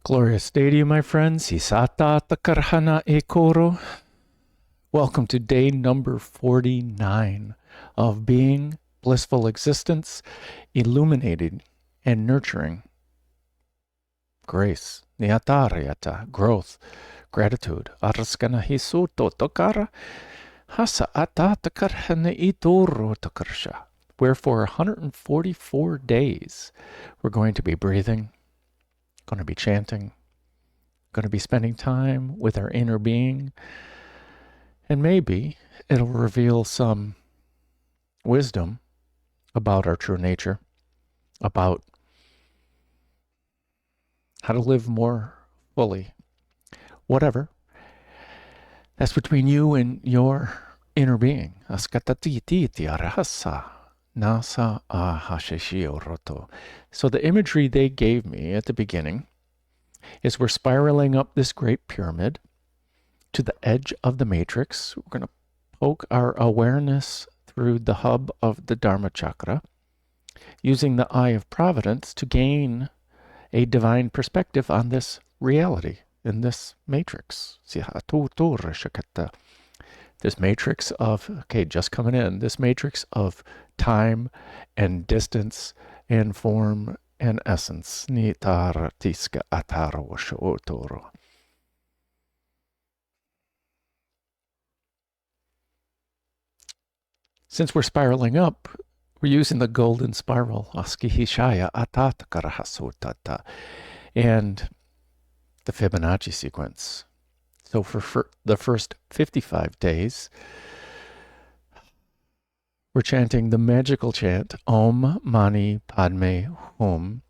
Glorious day to you, my friends. Hisata takarhana ekoro. Welcome to day number 49 of being, blissful existence, illuminating and nurturing grace, niyatarayata, growth, gratitude. Araskana hisuto tokara hasa ata takarhana itoro takarsha. Where for 144 days we're going to be breathing, going to be chanting, going to be spending time with our inner being, and maybe it'll reveal some wisdom about our true nature, about how to live more fully. Whatever. That's between you and your inner being. So the imagery they gave me at the beginning is we're spiraling up this great pyramid to the edge of the matrix. We're going to poke our awareness through the hub of the Dharma chakra, using the Eye of Providence to gain a divine perspective on this reality in this matrix. This matrix of, just coming in, this matrix of time and distance and form and essence. Since we're spiraling up, we're using the golden spiral, and the Fibonacci sequence. So for the first 55 days, we're chanting the magical chant, Om Mani Padme Hum.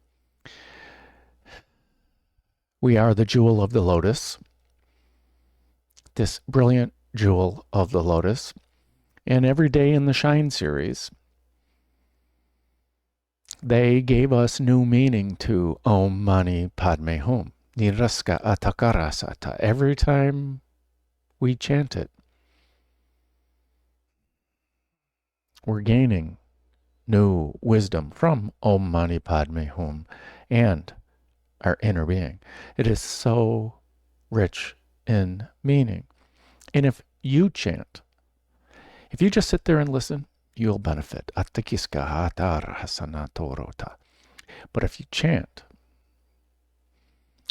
We are the jewel of the lotus, this brilliant jewel of the lotus. And every day in the Shine series, they gave us new meaning to Om Mani Padme Hum. Niraska atakarasata. Every time we chant it, we're gaining new wisdom from Om Mani Padme Hum and our inner being. It is so rich in meaning. And if you chant, if you just sit there and listen, you'll benefit. But if you chant,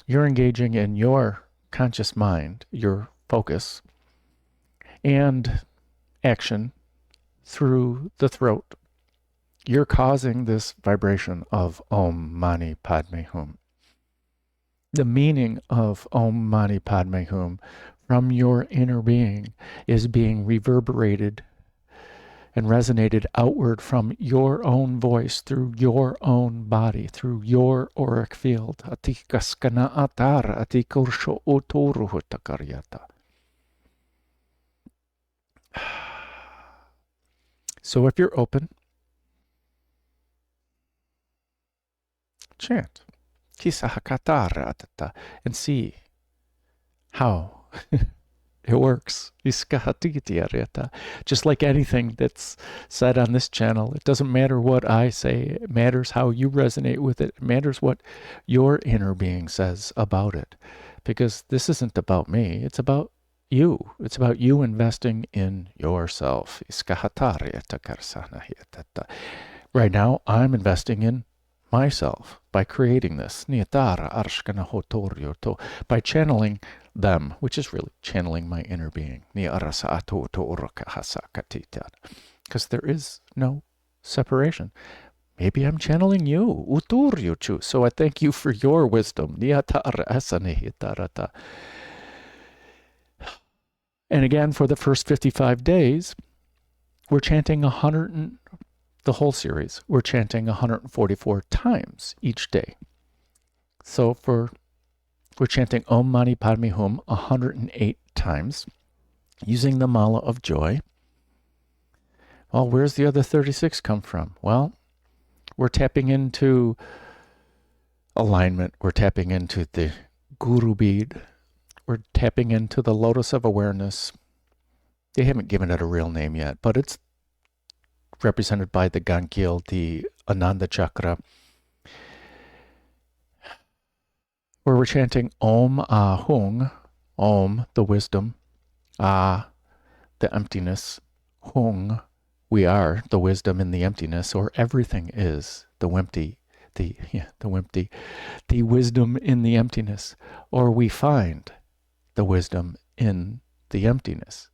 you're engaging in your conscious mind, your focus, and action through the throat. You're causing this vibration of Om Mani Padme Hum. The meaning of Om Mani Padme Hum from your inner being is being reverberated and resonated outward from your own voice, through your own body, through your auric field. So if you're open, chant. And see how it works. Just like anything that's said on this channel, it doesn't matter what I say. It matters how you resonate with it. It matters what your inner being says about it. Because this isn't about me. It's about you. It's about you investing in yourself. Right now, I'm investing in myself by creating this. By channeling them, which is really channeling my inner being. Because there is no separation. Maybe I'm channeling you. So I thank you for your wisdom. And again, for the first 55 days, we're chanting the whole series, we're chanting 144 times each day. So we're chanting Om Mani Padme Hum 108 times, using the Mala of Joy. Well, where's the other 36 come from? Well, we're tapping into alignment. We're tapping into the Guru bead. We're tapping into the Lotus of Awareness. They haven't given it a real name yet, but it's represented by the Gankyil, the Ananda chakra. where we're chanting Om Ahung, Om, the wisdom, Ah, the emptiness, Hung, we are the wisdom in the emptiness, or everything is the wimpy, the wisdom in the emptiness, or we find the wisdom in the emptiness.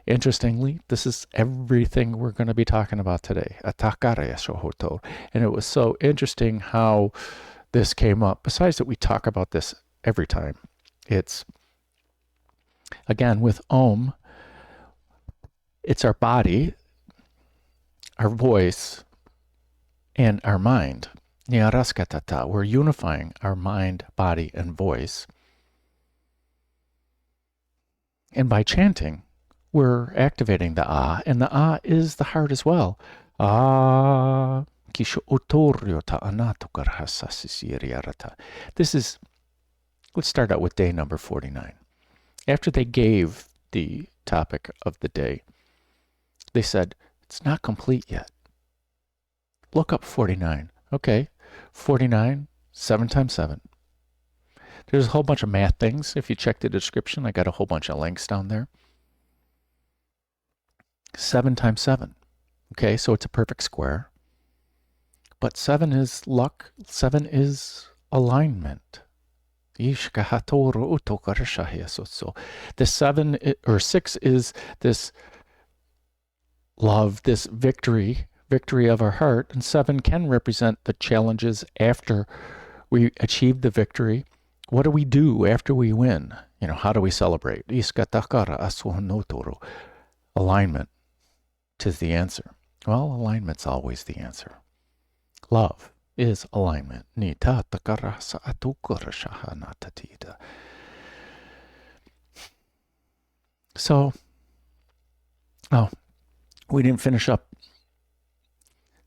Interestingly, this is everything we're going to be talking about today. And it was so interesting how this came up. Besides that, we talk about this every time. It's, again, with Om, it's our body, our voice, and our mind. We're unifying our mind, body, and voice. And by chanting, we're activating the Ah, and the Ah is the heart as well. Ah. This is, let's start out with day number 49. After they gave the topic of the day, they said, it's not complete yet. Look up 49. Okay, 49, 7 times 7. There's a whole bunch of math things. If you check the description, I got a whole bunch of links down there. 7 times 7. Okay, so it's a perfect square. But 7 is luck. 7 is alignment. The 7 or 6 is this love, this victory of our heart. And 7 can represent the challenges after we achieve the victory. What do we do after we win? You know, how do we celebrate? Alignment is the answer. Well, alignment's always the answer. Love is alignment. So, we didn't finish up.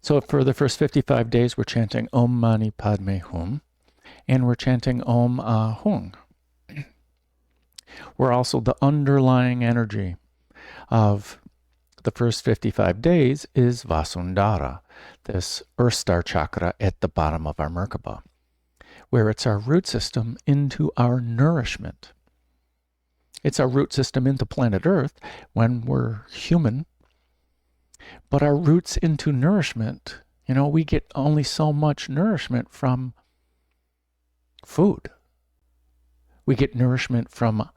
So for the first 55 days, we're chanting Om Mani Padme Hum, and we're chanting Om Ahung. We're also, the underlying energy of the first 55 days is Vasundhara, this earth star chakra at the bottom of our Merkaba, where it's our root system into our nourishment. It's our root system into planet Earth when we're human, but our roots into nourishment, you know, we get only so much nourishment from food. We get nourishment from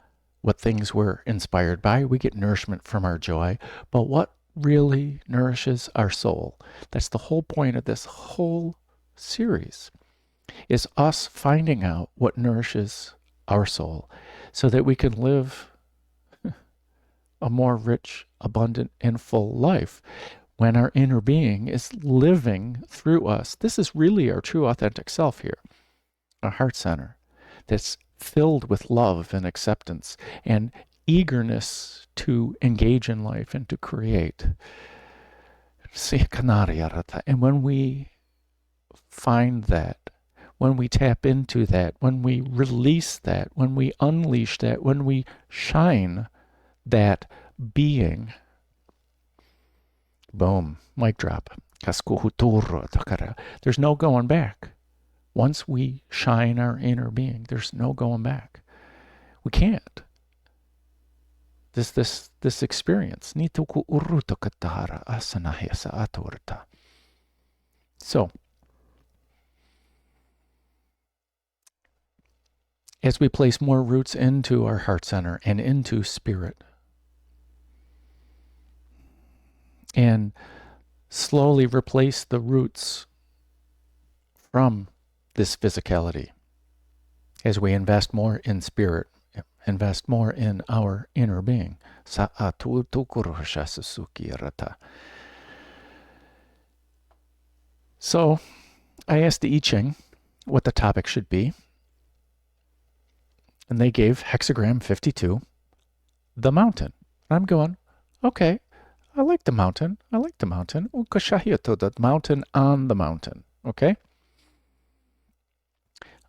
what things we're inspired by. We get nourishment from our joy. But what really nourishes our soul? That's the whole point of this whole series, is us finding out what nourishes our soul so that we can live a more rich, abundant, and full life when our inner being is living through us. This is really our true authentic self here, our heart center, that's filled with love and acceptance and eagerness to engage in life and to create. And when we find that, when we tap into that, when we release that, when we unleash that, when we shine that being, boom, mic drop. There's no going back. Once we shine our inner being, there's no going back. We can't. This experience. So, as we place more roots into our heart center and into spirit, and slowly replace the roots from this physicality, as we invest more in spirit, invest more in our inner being. So I asked the I Ching what the topic should be, and they gave hexagram 52, the mountain. And I'm going, okay, I like the mountain. I like the mountain. The mountain on the mountain. Okay?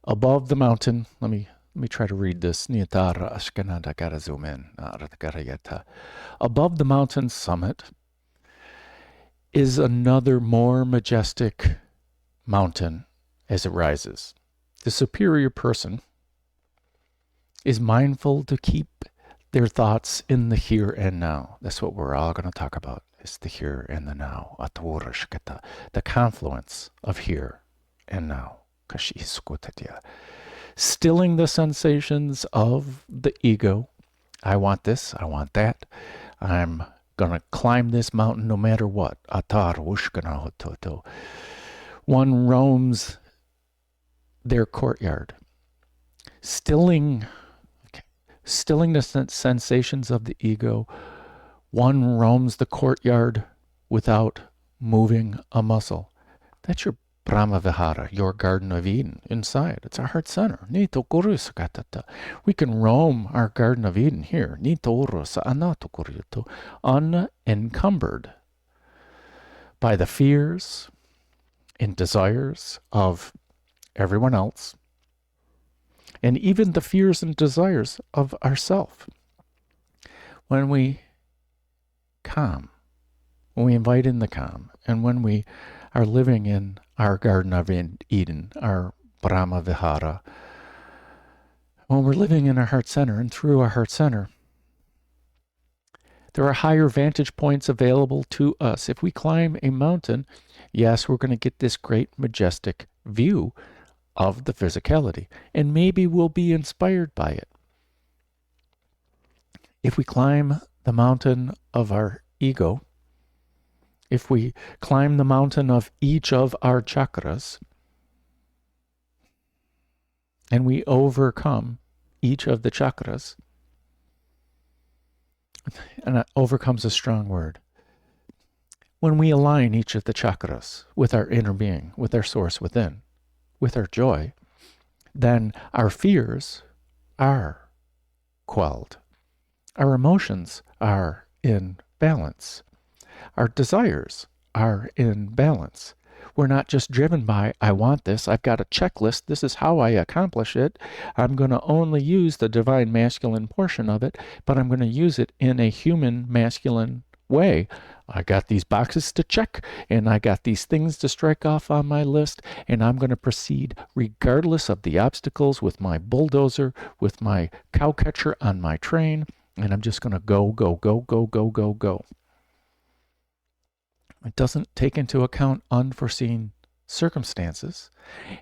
Above the mountain, let me try to read this. Gotta zoom in. Above the mountain summit is another more majestic mountain as it rises. The superior person, is mindful to keep their thoughts in the here and now. That's what we're all going to talk about, is the here and the now. The confluence of here and now. Stilling the sensations of the ego. I want this, I want that. I'm going to climb this mountain no matter what. One roams their courtyard, stilling the sensations of the ego. One roams the courtyard without moving a muscle. That's your Brahma Vihara, your Garden of Eden, inside. It's our heart center. We can roam our Garden of Eden here, unencumbered by the fears and desires of everyone else, and even the fears and desires of ourself. When we calm, when we invite in the calm, and when we are living in our Garden of Eden, our Brahma Vihara, when we're living in our heart center and through our heart center, there are higher vantage points available to us. If we climb a mountain, yes, we're going to get this great majestic view of the physicality, and maybe we'll be inspired by it. If we climb the mountain of our ego, if we climb the mountain of each of our chakras, and we overcome each of the chakras, and overcome's a strong word. When we align each of the chakras with our inner being, with our source within, with our joy, then our fears are quelled. Our emotions are in balance. Our desires are in balance. We're not just driven by, I want this, I've got a checklist, this is how I accomplish it. I'm going to only use the divine masculine portion of it, but I'm going to use it in a human masculine way. I got these boxes to check, and I got these things to strike off on my list, and I'm going to proceed regardless of the obstacles with my bulldozer, with my cow catcher on my train, and I'm just going to go, go, go, go, go, go, go. It doesn't take into account unforeseen circumstances.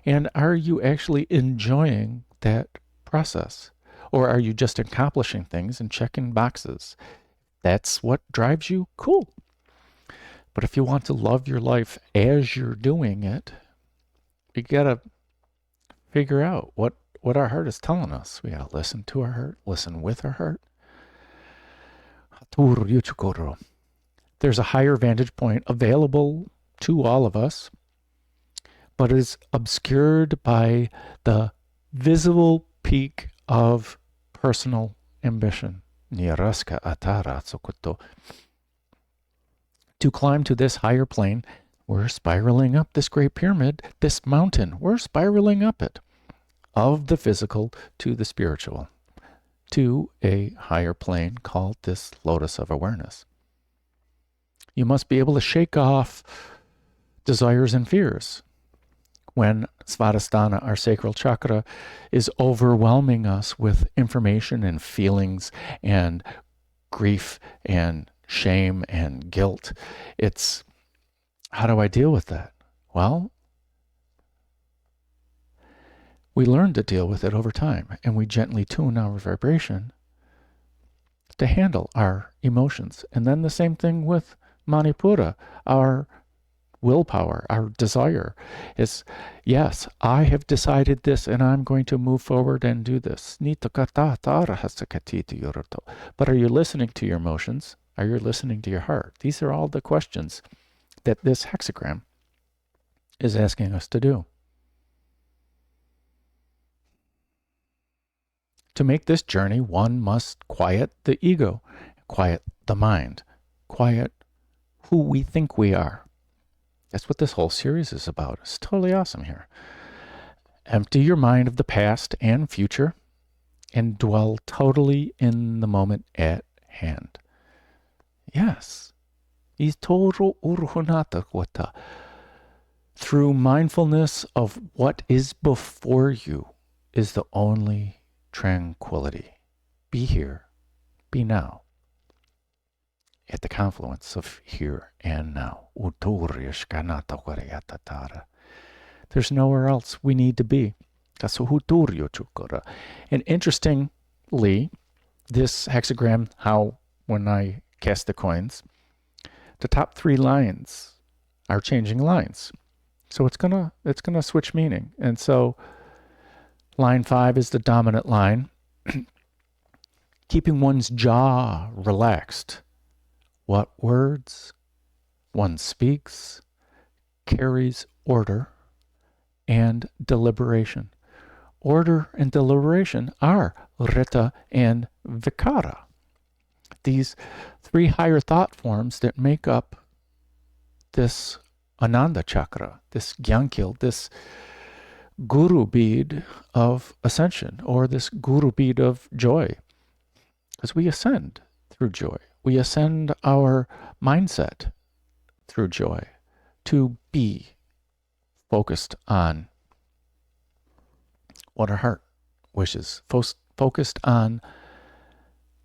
And are you actually enjoying that process? Or are you just accomplishing things and checking boxes? That's what drives you? Cool. But if you want to love your life as you're doing it, you got to figure out what our heart is telling us. We got to listen to our heart, listen with our heart. There's a higher vantage point available to all of us, but is obscured by the visible peak of personal ambition. To climb to this higher plane, we're spiraling up this great pyramid, this mountain. We're spiraling up it, of the physical to the spiritual, to a higher plane called this lotus of awareness. You must be able to shake off desires and fears. When Svadhisthana, our sacral chakra, is overwhelming us with information and feelings and grief and shame and guilt, it's, how do I deal with that? Well, we learn to deal with it over time, and we gently tune our vibration to handle our emotions. And then the same thing with Manipura, our willpower, our desire is, yes, I have decided this and I'm going to move forward and do this. But are you listening to your emotions? Are you listening to your heart? These are all the questions that this hexagram is asking us to do. To make this journey, one must quiet the ego, quiet the mind, quiet who we think we are. That's what this whole series is about. It's totally awesome here. Empty your mind of the past and future and dwell totally in the moment at hand. Yes. Through mindfulness of what is before you is the only tranquility. Be here, be now, at the confluence of here and now. There's nowhere else we need to be. And interestingly, this hexagram, how when I cast the coins, the top 3 lines are changing lines. So it's gonna switch meaning. And so line 5 is the dominant line. Keeping one's jaw relaxed. What words one speaks carries order and deliberation. Order and deliberation are rita and vikara. These 3 higher thought forms that make up this Ananda chakra, this Gyankil, this guru bead of ascension, or this guru bead of joy. As we ascend through joy, we ascend our mindset through joy to be focused on what our heart wishes, focused on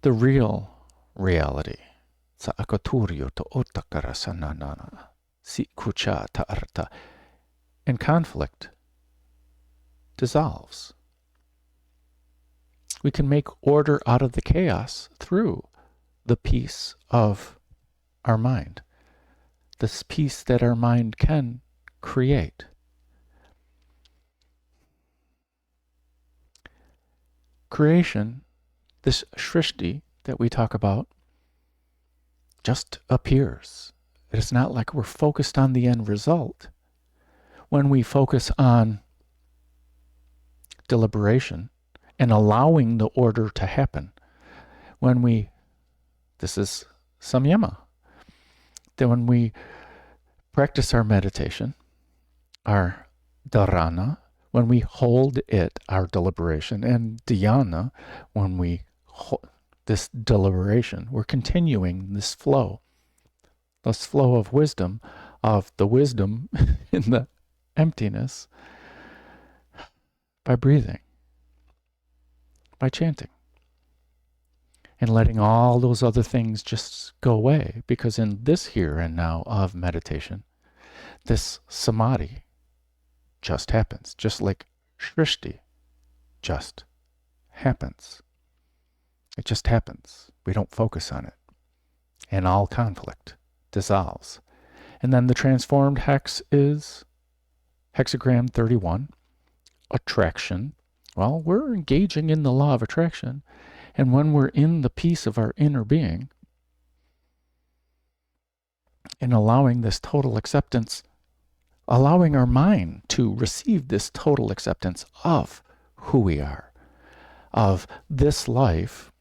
the real reality. Sa akaturyo to otakara sananana, si kucha ta arta. And conflict dissolves. We can make order out of the chaos through the peace of our mind. This peace that our mind can create. Creation, this shrishti that we talk about, just appears. It is not like we're focused on the end result. When we focus on deliberation and allowing the order to happen, this is samyama, that when we practice our meditation, our dharana, when we hold it, our deliberation, and dhyana, when we hold this deliberation, we're continuing this flow of wisdom, of the wisdom in the emptiness, by breathing, by chanting, and letting all those other things just go away, because in this here and now of meditation, this samadhi just happens, just like shrishti just happens. It just happens. We don't focus on it. And all conflict dissolves. And then the transformed hex is hexagram 31, attraction. Well, we're engaging in the law of attraction. And when we're in the peace of our inner being and allowing this total acceptance, allowing our mind to receive this total acceptance of who we are, of this life,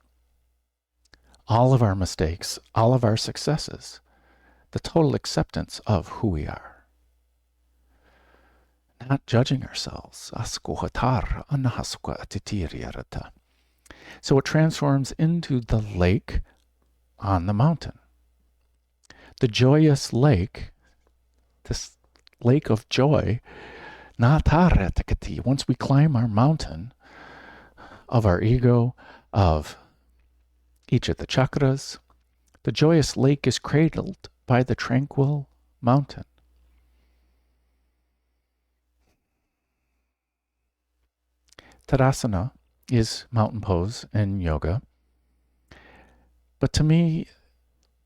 all of our mistakes, all of our successes, the total acceptance of who we are. Not judging ourselves. So it transforms into the lake on the mountain. The joyous lake, this lake of joy, once we climb our mountain of our ego, of each of the chakras, the joyous lake is cradled by the tranquil mountain. Tadasana is mountain pose in yoga, but to me,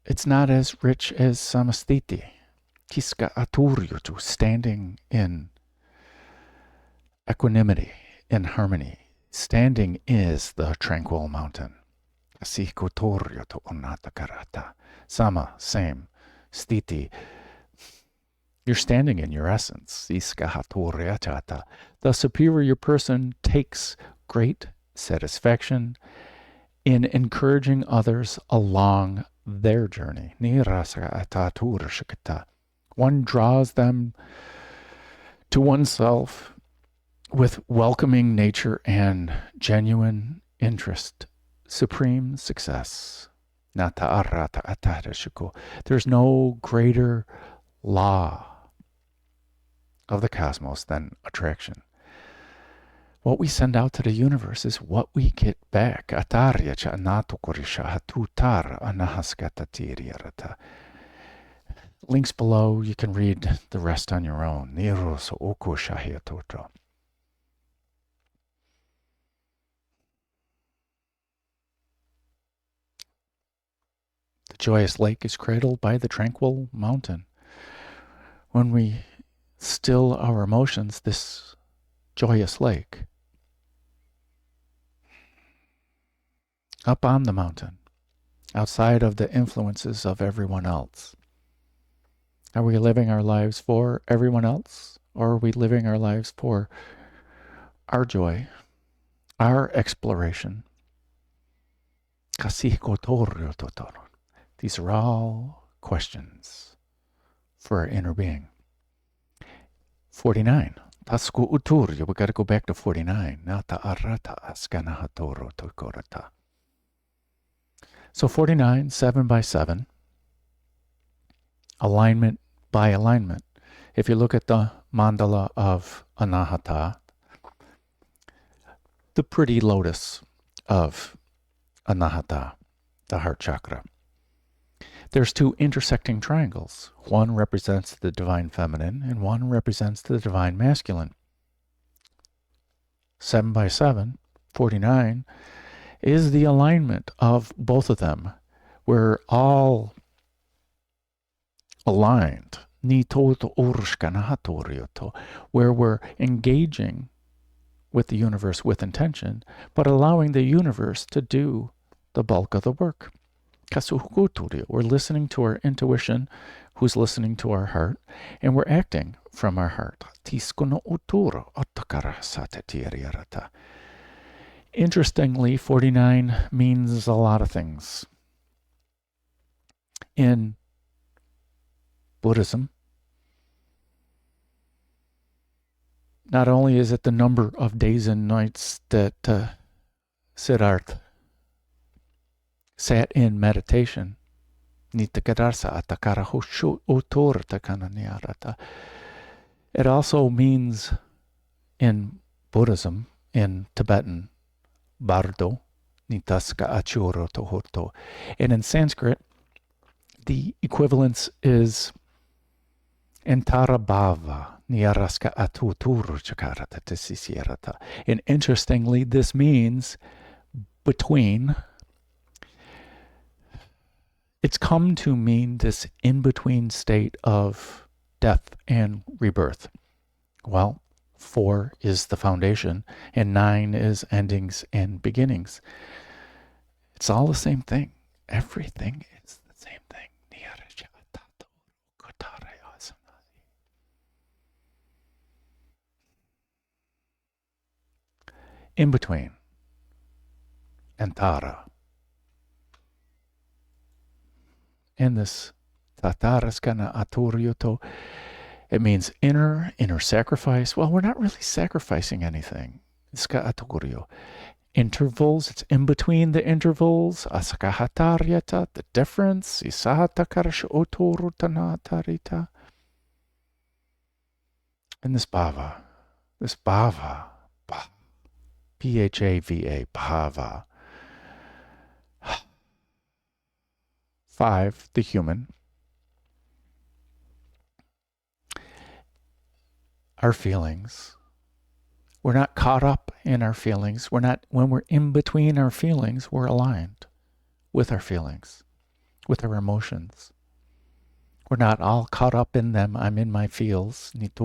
it's not as rich as samastiti, kiska aturyutu, standing in equanimity, in harmony. Standing is the tranquil mountain. Sama, same. Stiti, you're standing in your essence. The superior person takes great satisfaction in encouraging others along their journey. One draws them to oneself with welcoming nature and genuine interest. Supreme success. There's no greater law of the cosmos than attraction. What we send out to the universe is what we get back. Atarya cha anatokorisha hatutara anahaskatatiriyarata. Links below, you can read the rest on your own. Niroso oko shahiatoto. The joyous lake is cradled by the tranquil mountain. When we still our emotions, this joyous lake, up on the mountain, outside of the influences of everyone else. Are we living our lives for everyone else, or are we living our lives for our joy, our exploration? These are all questions for our inner being. 49. Tasku uturya. We got to go back to 49. Nata arata askanahatoro tokorata. So 49, 7 by 7. Alignment by alignment. If you look at the mandala of Anahata, the pretty lotus of Anahata, the heart chakra, there's two intersecting triangles. One represents the divine feminine and one represents the divine masculine. 7 by 7, 49, is the alignment of both of them. We're all aligned, where we're engaging with the universe with intention, but allowing the universe to do the bulk of the work. We're listening to our intuition, who's listening to our heart, and we're acting from our heart. Interestingly, 49 means a lot of things. In Buddhism, not only is it the number of days and nights that Siddhartha sat in meditation, it also means in Buddhism, in Tibetan, bardo, nitaska achuro tohorto. And in Sanskrit, the equivalence is entarabhava, niaraska atuturu chakarata tisisierata. And interestingly, this means between. It's come to mean this in-between state of death and rebirth. Well, 4 is the foundation, and 9 is endings and beginnings. It's all the same thing. Everything is the same thing. In between. Antara. In this tataraskana aturyoto, it means inner sacrifice. Well, we're not really sacrificing anything. Ska aturyo. Intervals, it's in between the intervals. Asakahataryata, the difference. Isahatakarasha otorutanatarita. And this bhava, P-H-A-V-A, bhava. 5, the human. Our feelings. We're not caught up in our feelings. When we're in between our feelings, we're aligned with our feelings, with our emotions. We're not all caught up in them. I'm in my feels. It's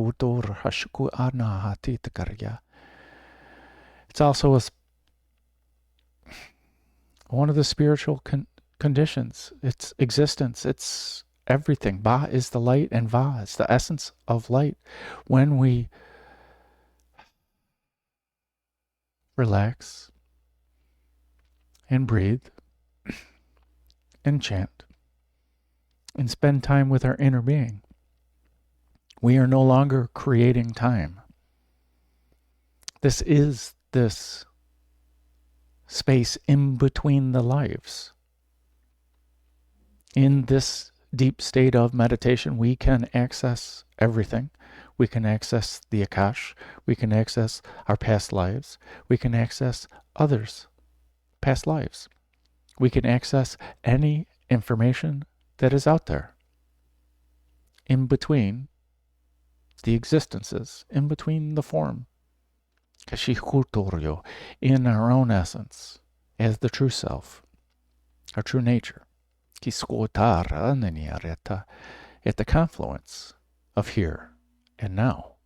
also one of the spiritual conditions. It's existence. It's everything. Ba is the light and Va is the essence of light. When we relax and breathe and chant and spend time with our inner being, we are no longer creating time. This is this space in between the lives. In this deep state of meditation, we can access everything. We can access the Akash. We can access our past lives. We can access others' past lives. We can access any information that is out there in between the existences, in between the form. In our own essence, as the true self, our true nature. At the confluence of here and now.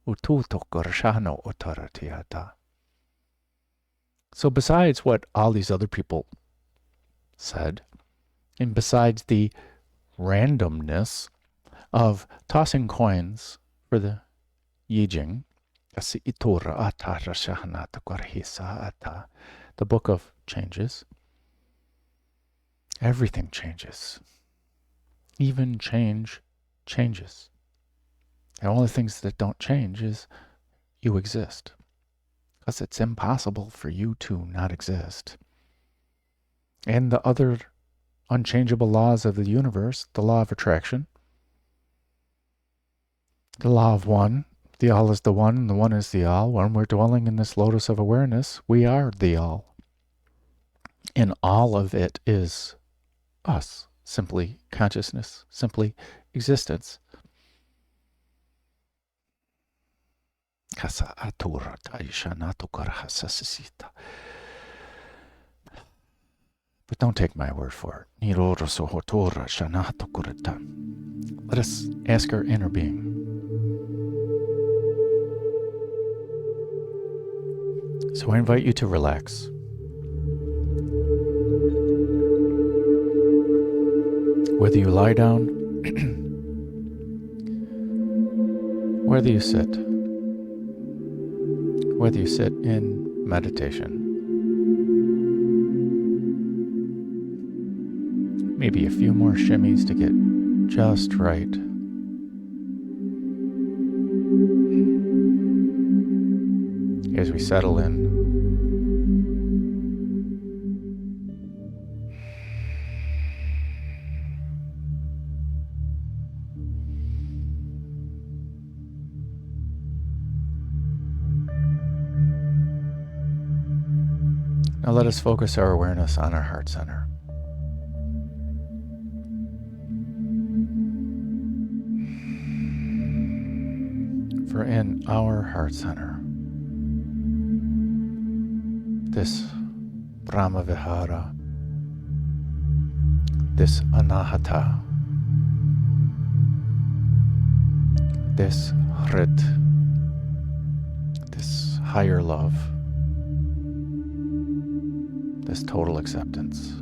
So besides what all these other people said, and besides the randomness of tossing coins for the Yijing, the book of changes, everything changes. Even change changes. The only things that don't change is you exist. Because it's impossible for you to not exist. And the other unchangeable laws of the universe, the law of attraction, the law of one, the all is the one, and the one is the all. When we're dwelling in this lotus of awareness, we are the all. And all of it is us, simply consciousness, simply existence. But don't take my word for it. Let us ask our inner being. So I invite you to relax. Whether you lie down, whether you sit in meditation, maybe a few more shimmies to get just right. As we settle in, now let us focus our awareness on our heart center. For in our heart center, this Brahma Vihara, this Anahata, this Hrit, this higher love, this total acceptance,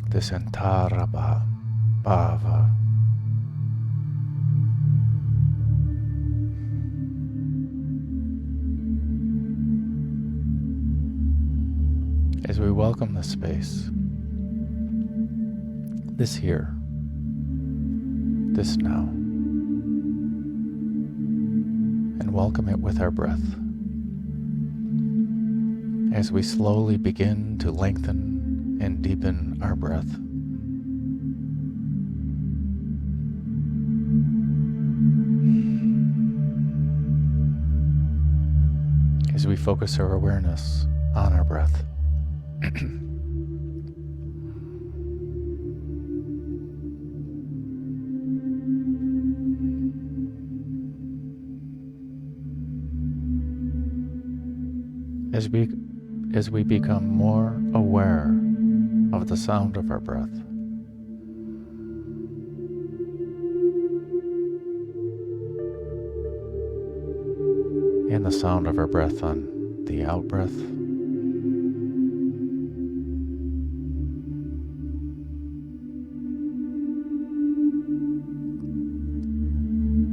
this Antara Bhava, as we welcome this space, this here, this now, and welcome it with our breath. As we slowly begin to lengthen and deepen our breath, as we focus our awareness on our breath. As we become more aware of the sound of our breath, and the sound of our breath on the out breath,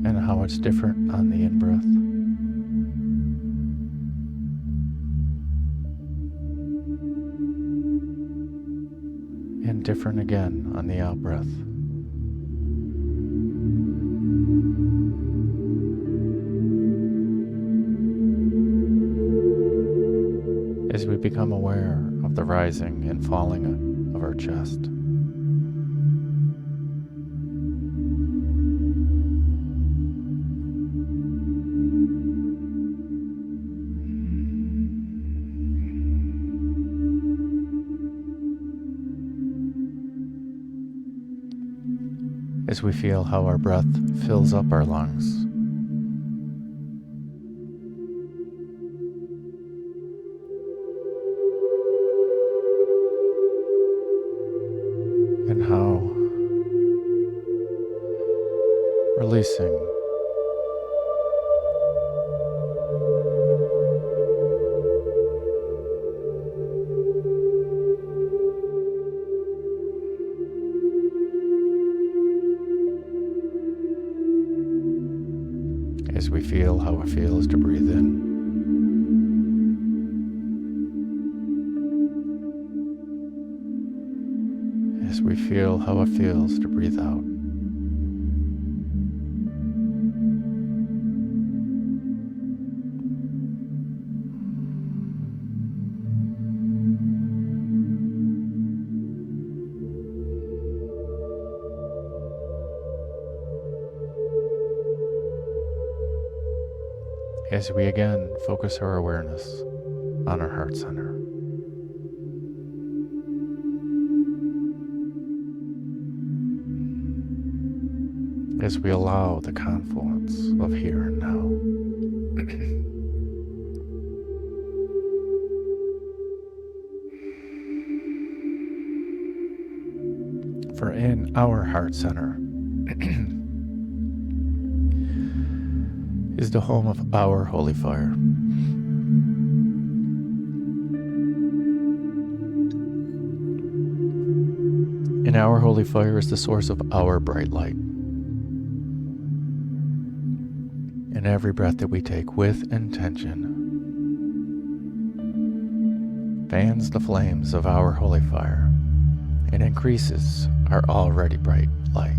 and how it's different on the in breath. And different again on the out breath. As we become aware of the rising and falling of our chest. as we feel how our breath fills up our lungs. And how releasing as we feel how it feels to breathe in. As we feel how it feels to breathe out. As we again focus our awareness on our heart center. As we allow the confluence of here and now. For in our heart center is the home of our holy fire. And our holy fire is the source of our bright light. And every breath that we take with intention fans the flames of our holy fire and increases our already bright light.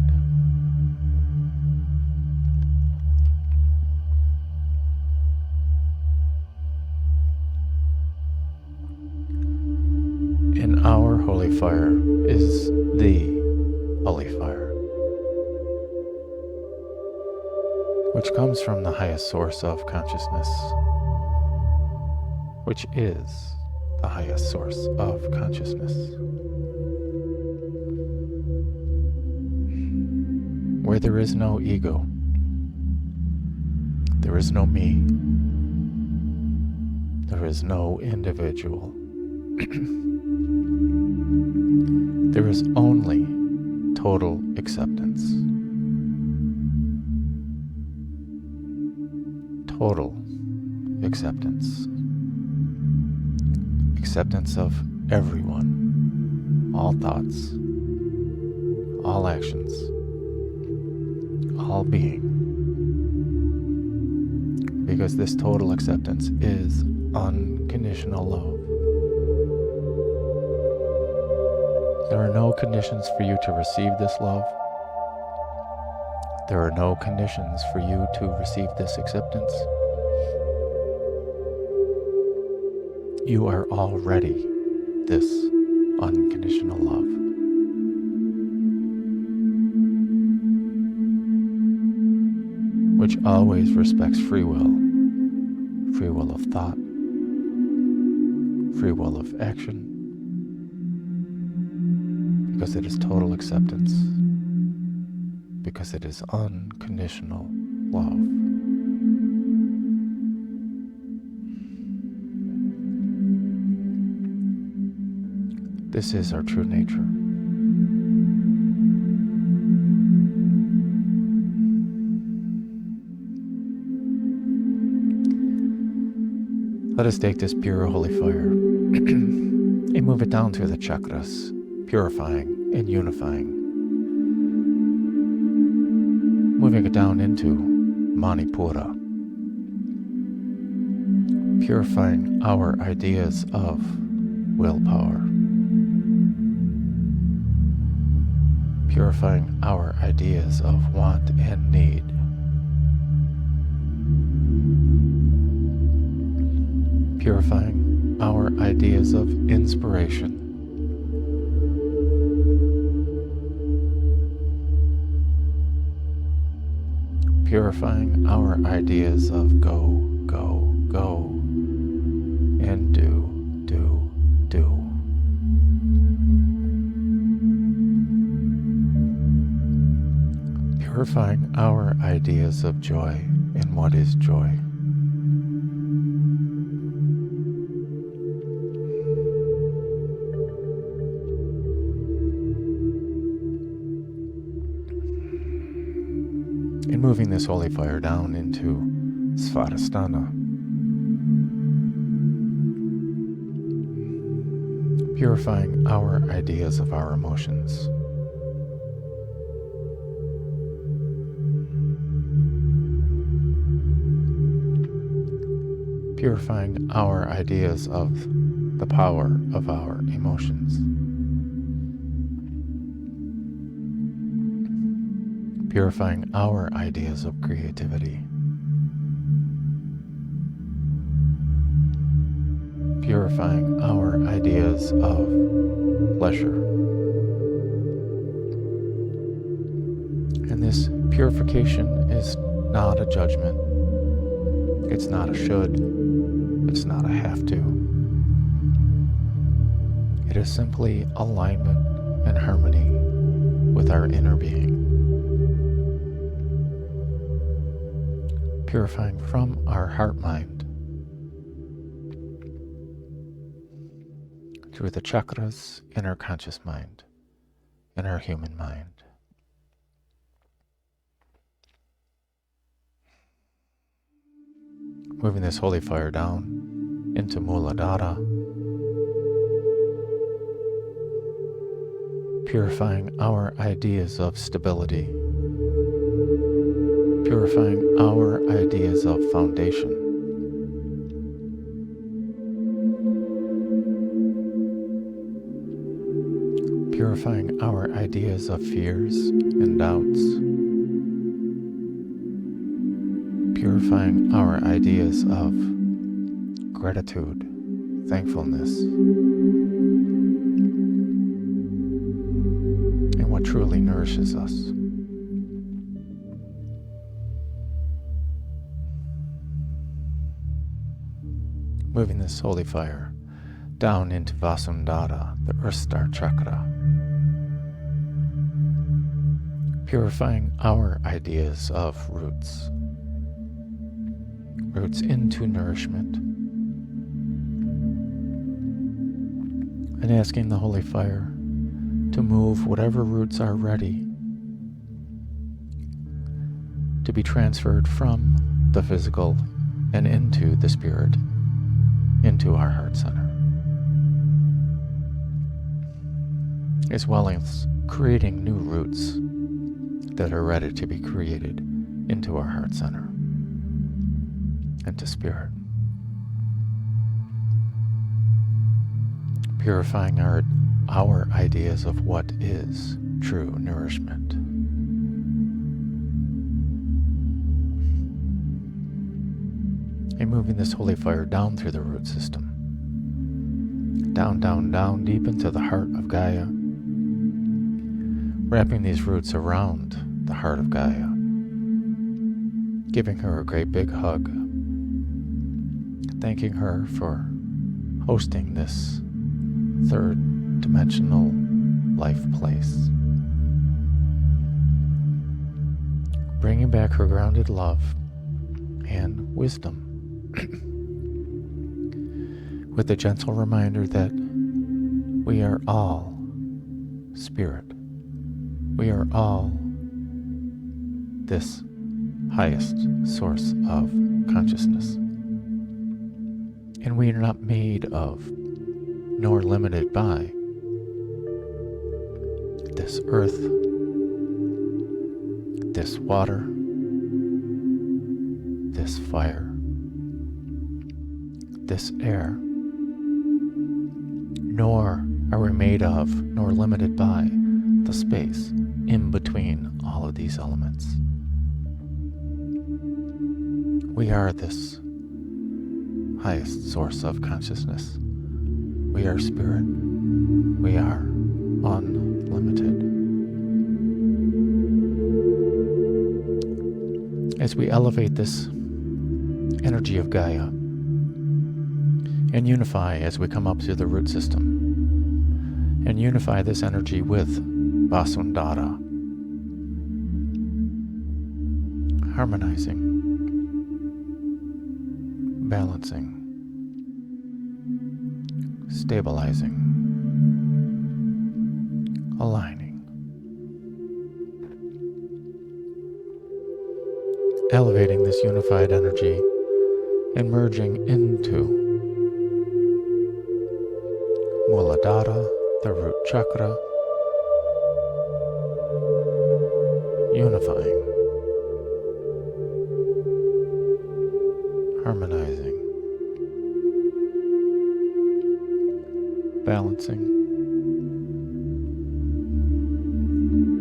And our holy fire is the holy fire, which comes from the highest source of consciousness, which is the highest source of consciousness, where there is no ego, there is no me, there is no individual. There is only total acceptance. Total acceptance. Acceptance of everyone, all thoughts, all actions, all being. Because this total acceptance is unconditional love. There are no conditions for you to receive this love. There are no conditions for you to receive this acceptance. You are already this unconditional love. Which always respects free will of thought, free will of action, because it is total acceptance, because it is unconditional love. This is our true nature. Let us take this pure holy fire and move it down through the chakras, purifying and unifying. Moving it down into Mani Padme, purifying our ideas of willpower, purifying our ideas of want and need, purifying our ideas of inspiration, purifying our ideas of go, go, go, and do, do, do. Purifying our ideas of joy and what is joy. And moving this holy fire down into Svadhisthana. Purifying our ideas of our emotions. Purifying our ideas of the power of our emotions. Purifying our ideas of creativity. Purifying our ideas of pleasure. And this purification is not a judgment. It's not a should. It's not a have to. It is simply alignment and harmony with our inner being. Purifying from our heart mind through the chakras in our conscious mind, in our human mind. Moving this holy fire down into Muladhara, purifying our ideas of stability, purifying our ideas of foundation, purifying our ideas of fears and doubts, purifying our ideas of gratitude, thankfulness, and what truly nourishes us. Moving this holy fire down into Vasundhara, the Earth Star Chakra, purifying our ideas of roots into nourishment, and asking the holy fire to move whatever roots are ready to be transferred from the physical and into the spirit, into our heart center, as well as creating new roots that are ready to be created into our heart center, into spirit. Purifying our ideas of what is true nourishment. And moving this holy fire down through the root system. Down, down, down, deep into the heart of Gaia. Wrapping these roots around the heart of Gaia. Giving her a great big hug. Thanking her for hosting this third dimensional life place. Bringing back her grounded love and wisdom. With a gentle reminder that we are all spirit. We are all this highest source of consciousness. And we are not made of, nor limited by, this earth, this water, this fire, this air, nor are we made of, nor limited by, the space in between all of these elements. We are this highest source of consciousness. We are spirit. We are unlimited. As we elevate this energy of Gaia and unify as we come up through the root system, and unify this energy with Vasundhara, harmonizing, balancing, stabilizing, aligning, elevating this unified energy and merging into Muladhara, the root chakra, unifying, harmonizing, balancing,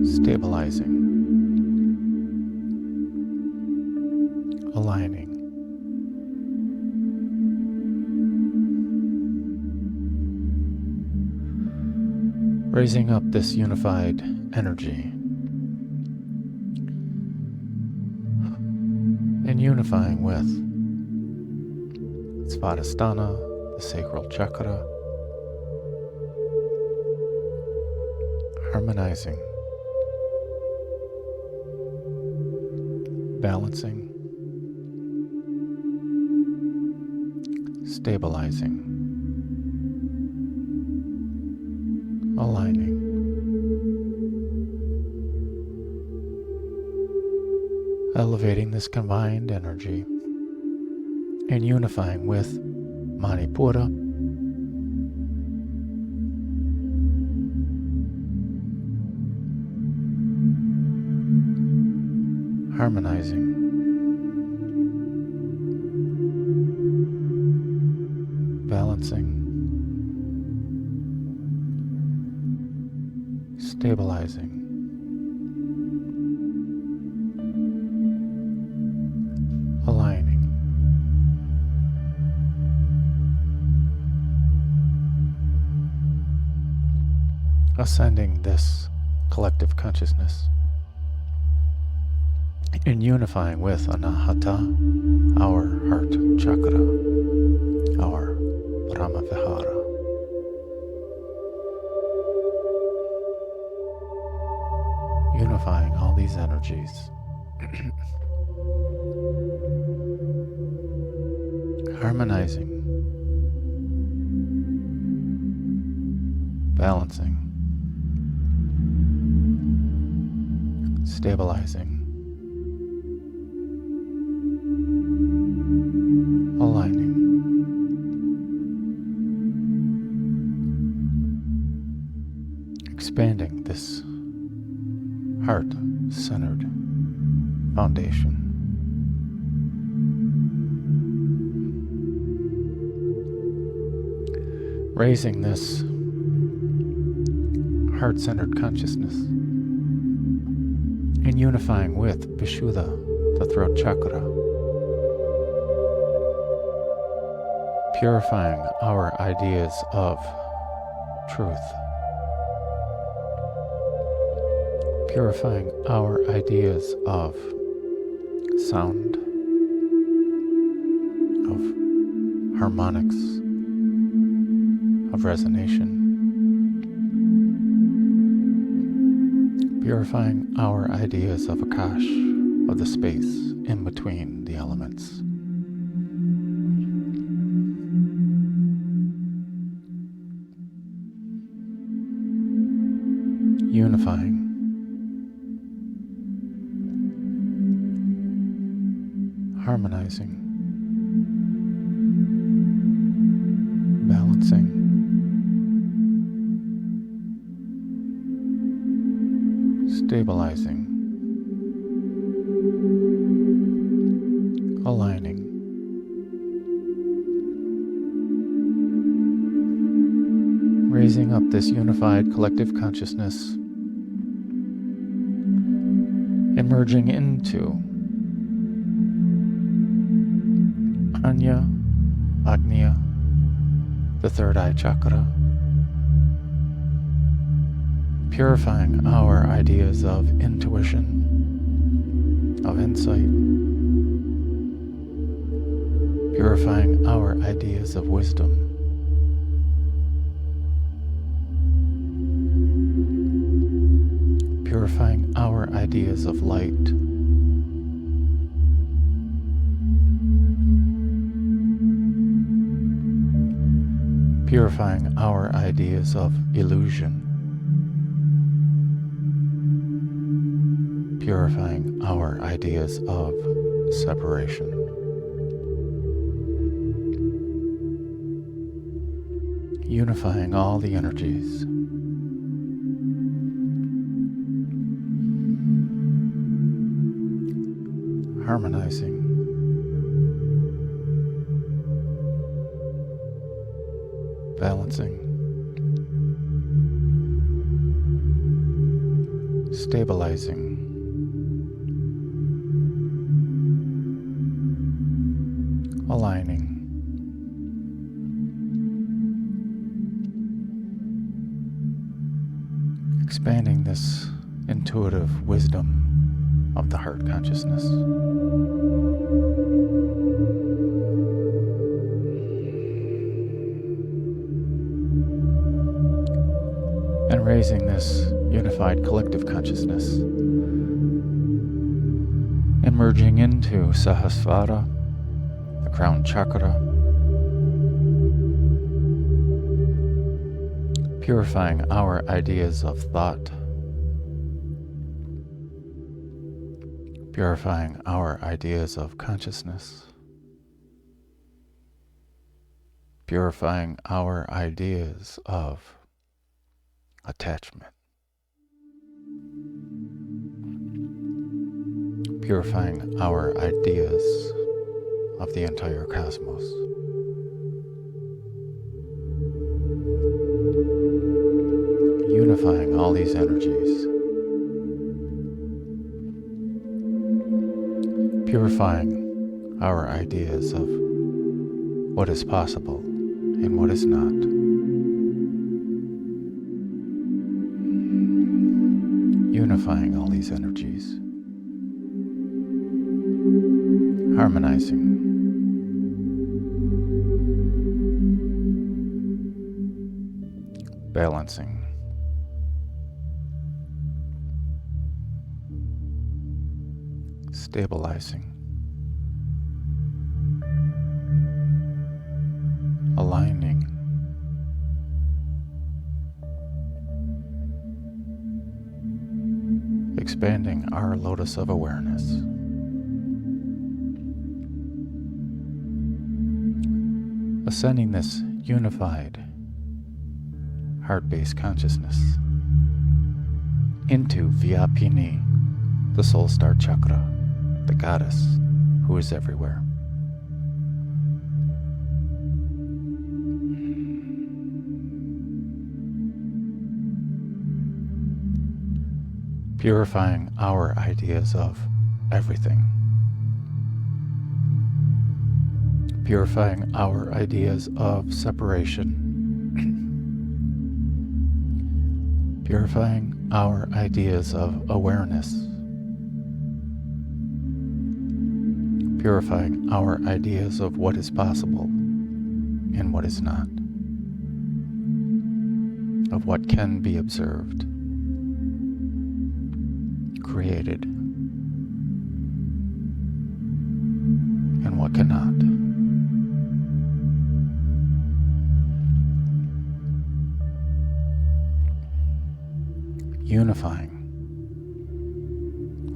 stabilizing, aligning, raising up this unified energy and unifying with Svadhisthana, the sacral chakra, harmonizing, balancing, stabilizing, aligning, elevating this combined energy and unifying with Manipura, harmonizing, balancing, stabilizing, aligning, ascending this collective consciousness and unifying with Anahata, our heart chakra, our Brahma Vihara. Unifying all these energies. Harmonizing, balancing, stabilizing, aligning, expanding this heart-centered foundation. Raising this heart-centered consciousness and unifying with Vishuddha, the throat chakra, purifying our ideas of truth, purifying our ideas of sound, of harmonics, of resonation, purifying our ideas of Akash, of the space in between the elements. Unifying, harmonizing, balancing, stabilizing, aligning, raising up this unified collective consciousness, emerging into Anya, Agnya, the third eye chakra, purifying our ideas of intuition, of insight, purifying our ideas of wisdom, purifying our ideas of light, purifying our ideas of illusion, purifying our ideas of separation, unifying all the energies, harmonizing, balancing, stabilizing, aligning, expanding this intuitive wisdom of the heart consciousness. And raising this unified collective consciousness, and merging into Sahasrara, the crown chakra, purifying our ideas of thought, purifying our ideas of consciousness, purifying our ideas of attachment, purifying our ideas of the entire cosmos. Unifying all these energies, purifying our ideas of what is possible and what is not. Unifying all these energies, harmonizing, balancing, stabilizing, aligning, expanding our lotus of awareness, ascending this unified heart-based consciousness into Vyapini, the soul star chakra, the goddess who is everywhere. Purifying our ideas of everything. Purifying our ideas of separation. Purifying our ideas of awareness. Purifying our ideas of what is possible and what is not. Of what can be observed, created, and what cannot. Unifying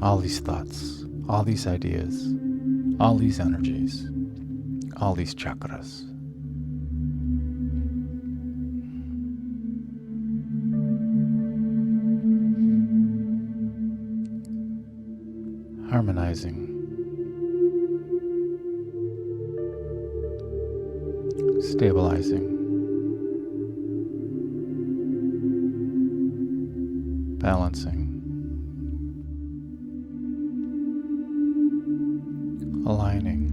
all these thoughts, all these ideas, all these energies, all these chakras. Harmonizing, stabilizing, balancing, aligning,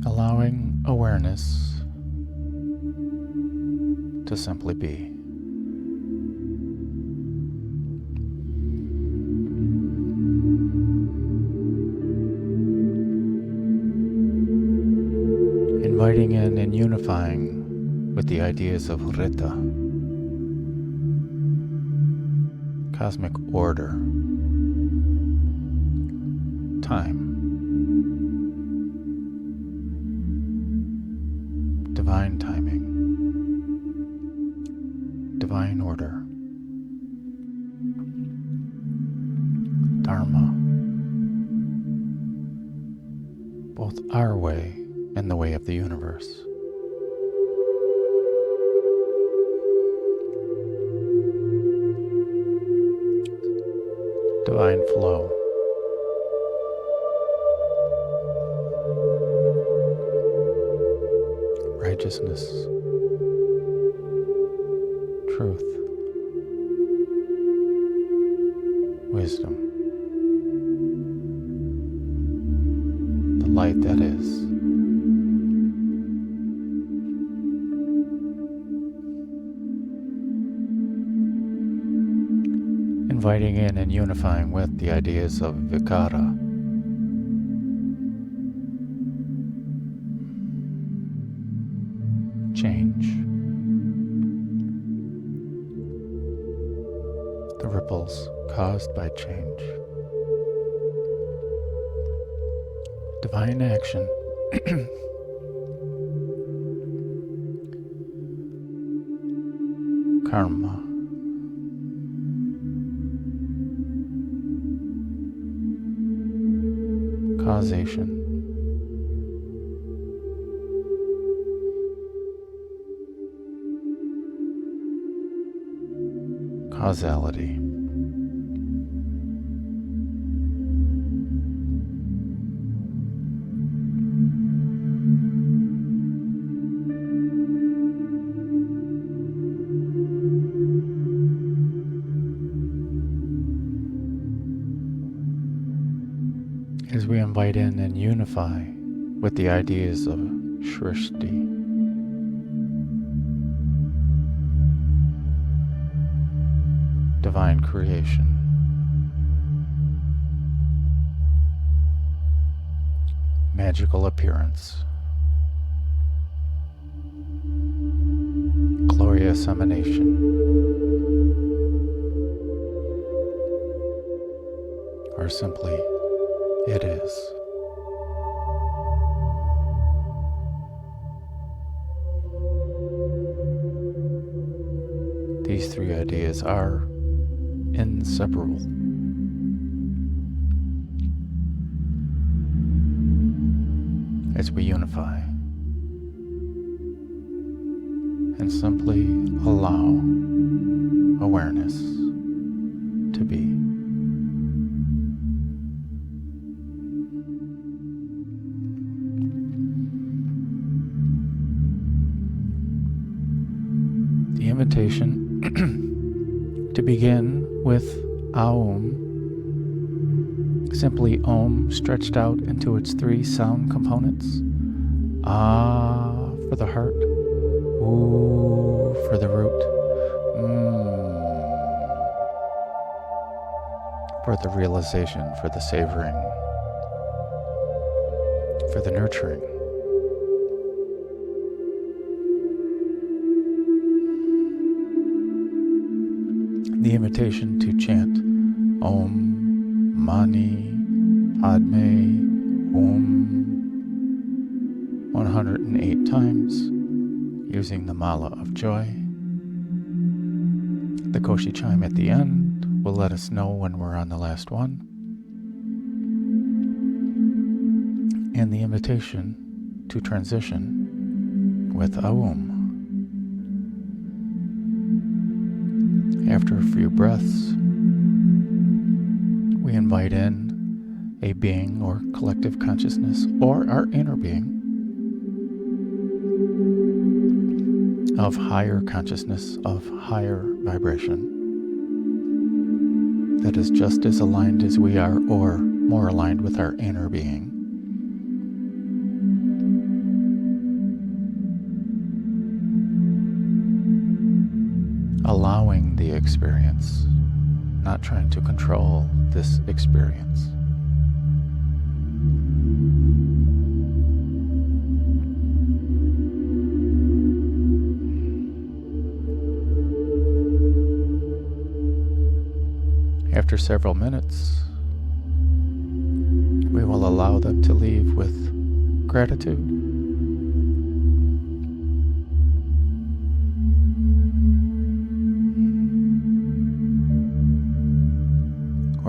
allowing awareness to simply be. Inviting in and unifying with the ideas of Rita, cosmic order, time, divine timing, divine order, dharma, both our way and the way of the universe. Divine flow. Righteousness. Truth. Wisdom. The light that is. Inviting in and unifying with the ideas of vikara, change, the ripples caused by change, divine action, karma, causation, causality, as we invite in and unify with the ideas of Shrishti, divine creation, magical appearance, glorious emanation, or simply it is. These three ideas are inseparable. As we unify and simply allow awareness to be. The invitation to begin with Aum, simply Om stretched out into its three sound components. Ah for the heart, Ooh for the root, for the realization, for the savoring, for the nurturing. The invitation to chant Om Mani Padme Hum 108 times using the Mala of Joy. The Koshi chime at the end will let us know when we're on the last one. And the invitation to transition with Aum. After a few breaths, we invite in a being or collective consciousness or our inner being of higher consciousness, of higher vibration that is just as aligned as we are or more aligned with our inner being. Allowing the experience, not trying to control this experience. After several minutes, we will allow them to leave with gratitude,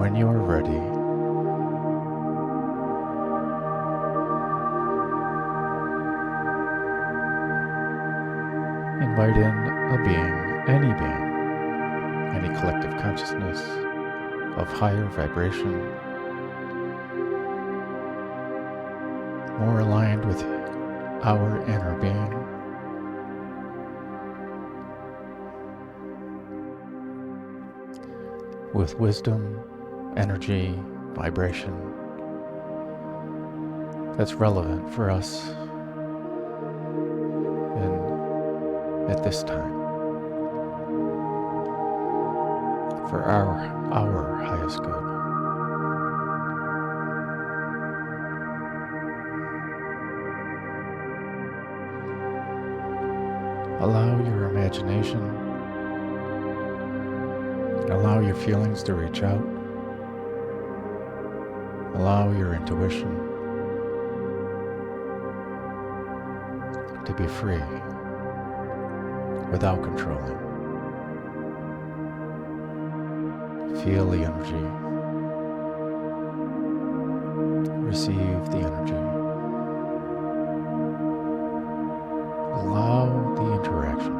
When you are ready, invite in a being, any collective consciousness of higher vibration, more aligned with our inner being. With wisdom, energy, vibration that's relevant for us at this time, for our highest good. Allow your imagination, allow your feelings to reach out, allow your intuition to be free without controlling. Feel the energy, receive the energy, allow the interaction.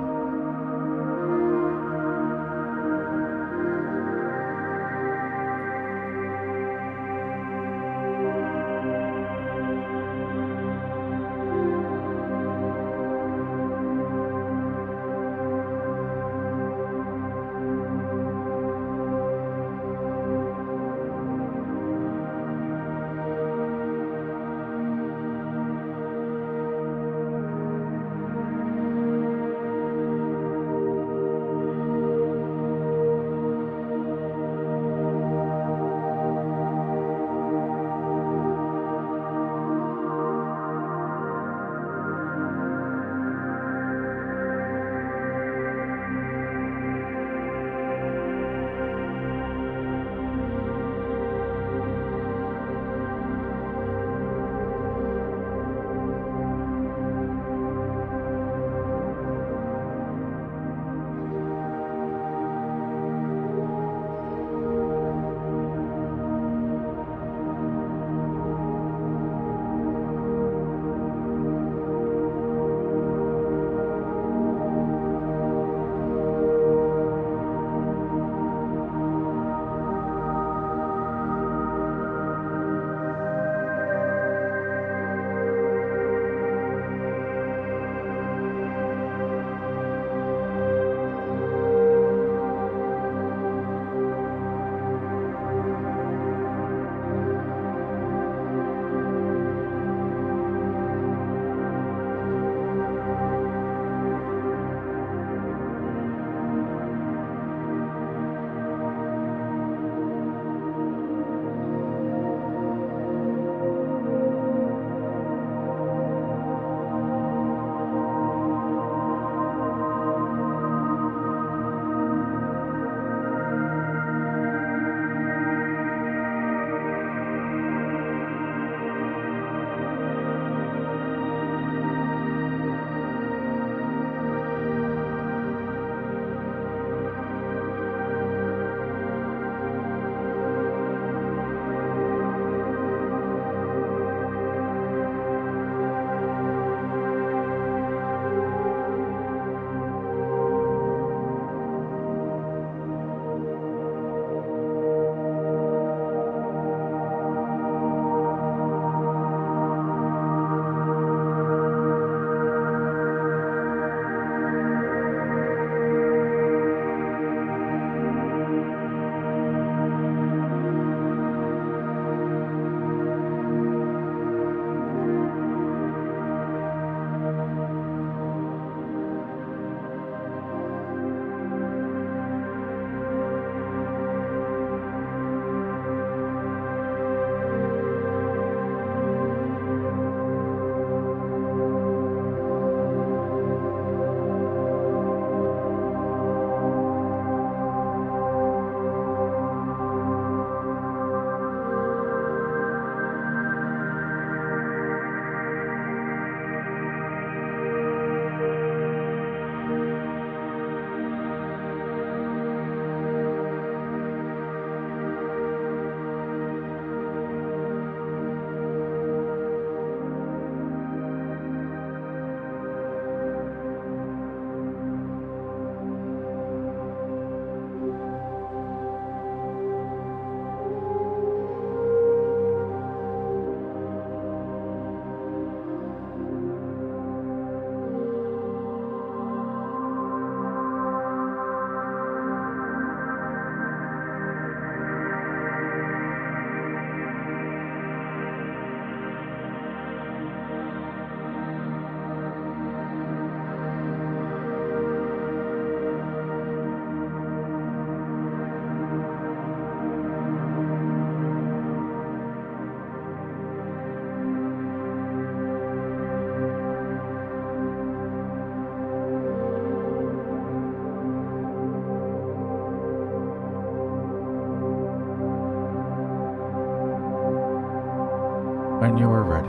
when you are ready.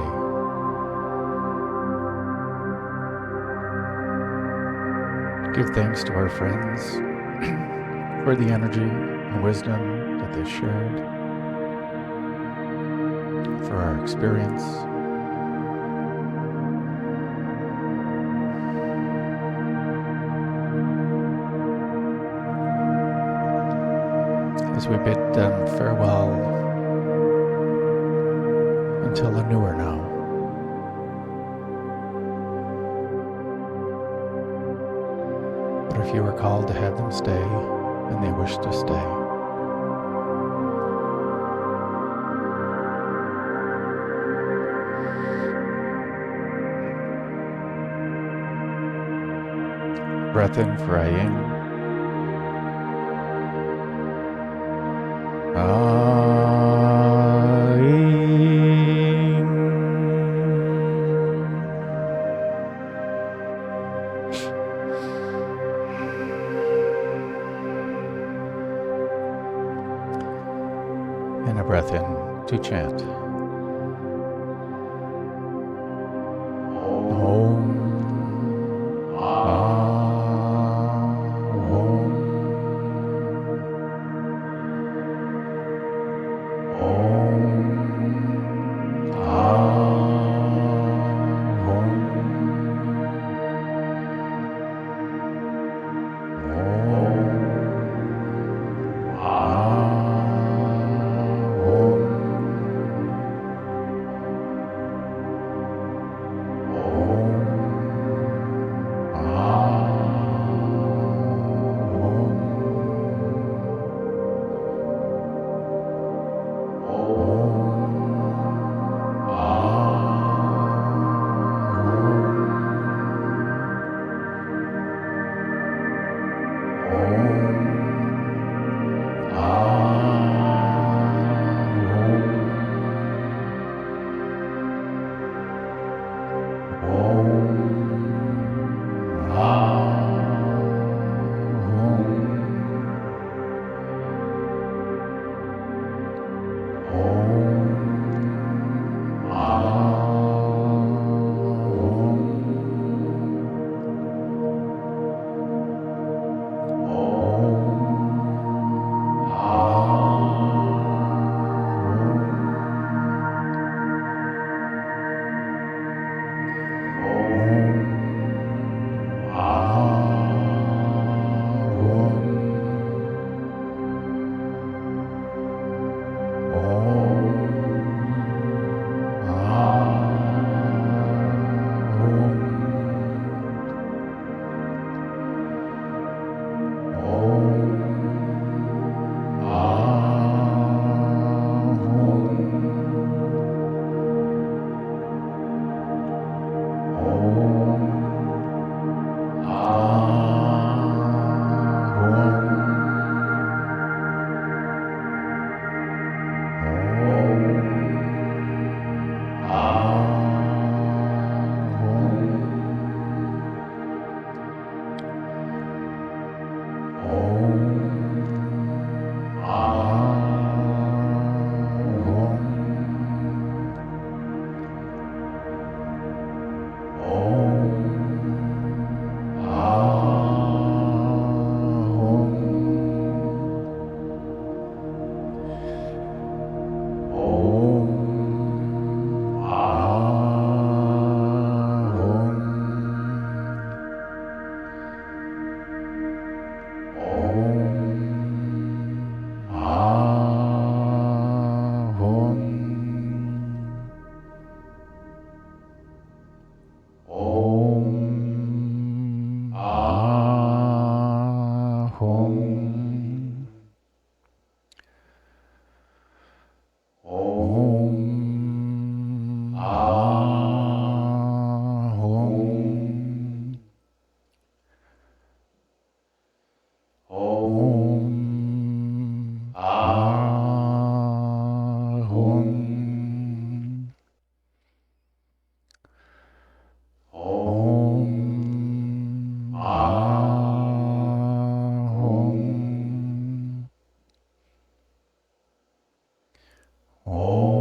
Give thanks to our friends for the energy and wisdom that they shared, for our experience. As we bid them farewell until a newer now. But if you are called to have them stay, and they wish to stay, breath in for Aying. And a breath in to chant. Om.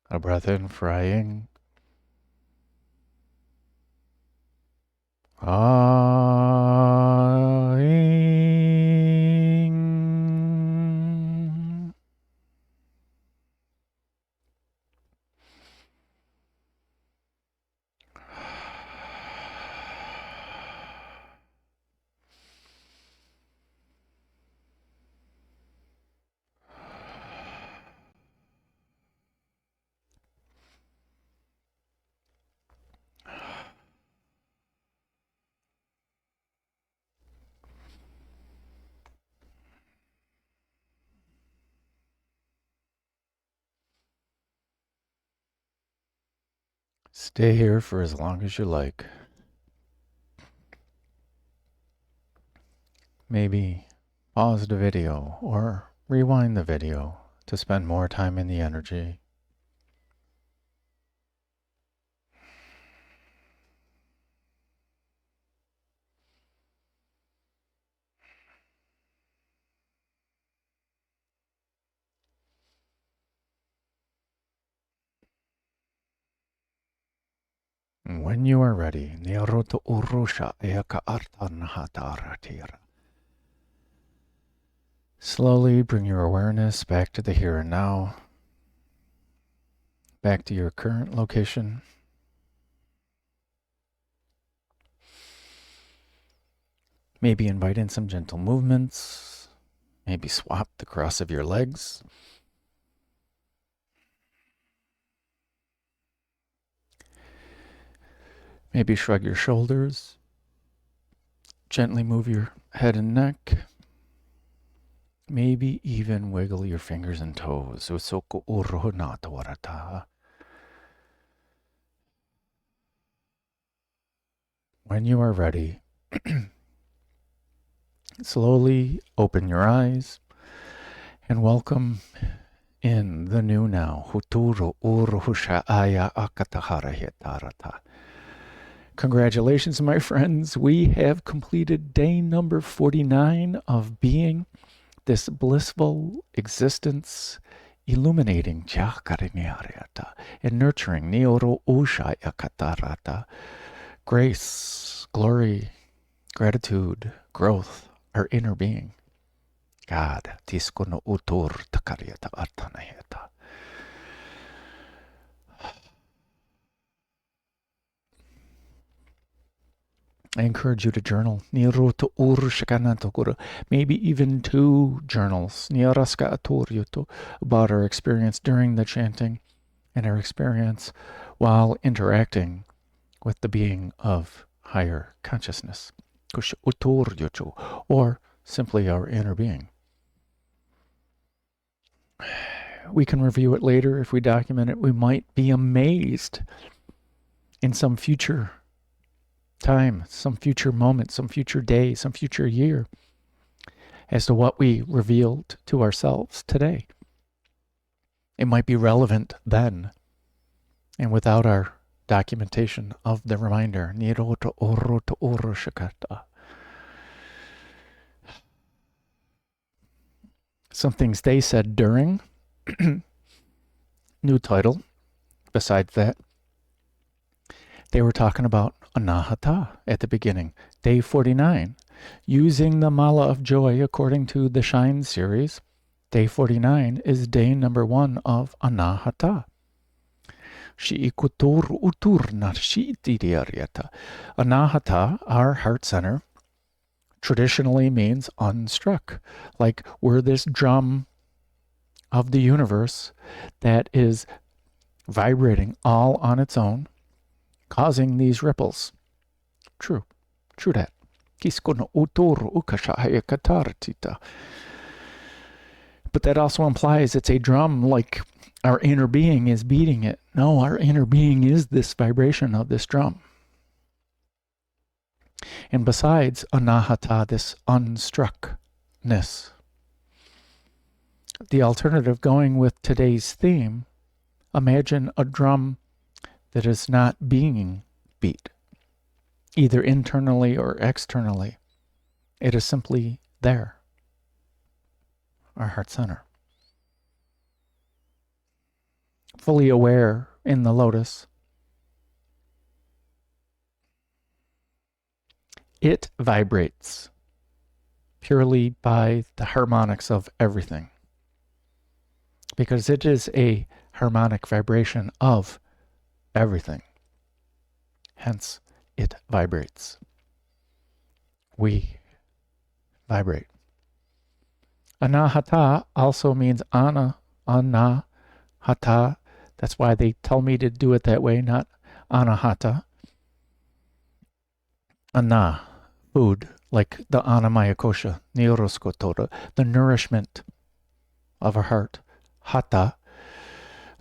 A breath in for Aying. Aying. Stay here for as long as you like. Maybe pause the video or rewind the video to spend more time in the energy. When you are ready, slowly bring your awareness back to the here and now, back to your current location. Maybe invite in some gentle movements. Maybe swap the cross of your legs. Maybe shrug your shoulders. Gently move your head and neck. Maybe even wiggle your fingers and toes. When you are ready, slowly open your eyes and welcome in the new now. Congratulations, my friends. We have completed day number 49 of being this blissful existence, illuminating and nurturing grace, glory, gratitude, growth, our inner being. God. I encourage you to journal. Maybe even 2 journals about our experience during the chanting and our experience while interacting with the being of higher consciousness. Or simply our inner being. We can review it later if we document it. We might be amazed in some future time, some future moment, some future day, some future year as to what we revealed to ourselves today. It might be relevant then, and without our documentation of the reminder, some things they said during, new title, besides that, they were talking about anahata at the beginning, day 49. Using the Mala of Joy according to the Shine series, day 49 is day number 1 of anahata. Anahata, our heart center, traditionally means unstruck. Like we're this drum of the universe that is vibrating all on its own, causing these ripples. True that. But that also implies it's a drum, like our inner being is beating it. No, our inner being is this vibration of this drum. And besides anahata, this unstruckness, the alternative, going with today's theme, imagine a drum that is not being beat, either internally or externally. It is simply there, our heart center. fully aware in the lotus, it vibrates purely by the harmonics of everything, because it is a harmonic vibration of everything. Hence, it vibrates. We vibrate. Anahata also means anahata. That's why they tell me to do it that way, not anahata. Ana, food, like the anamaya kosha, niroskotora, the nourishment of our heart. Hatha,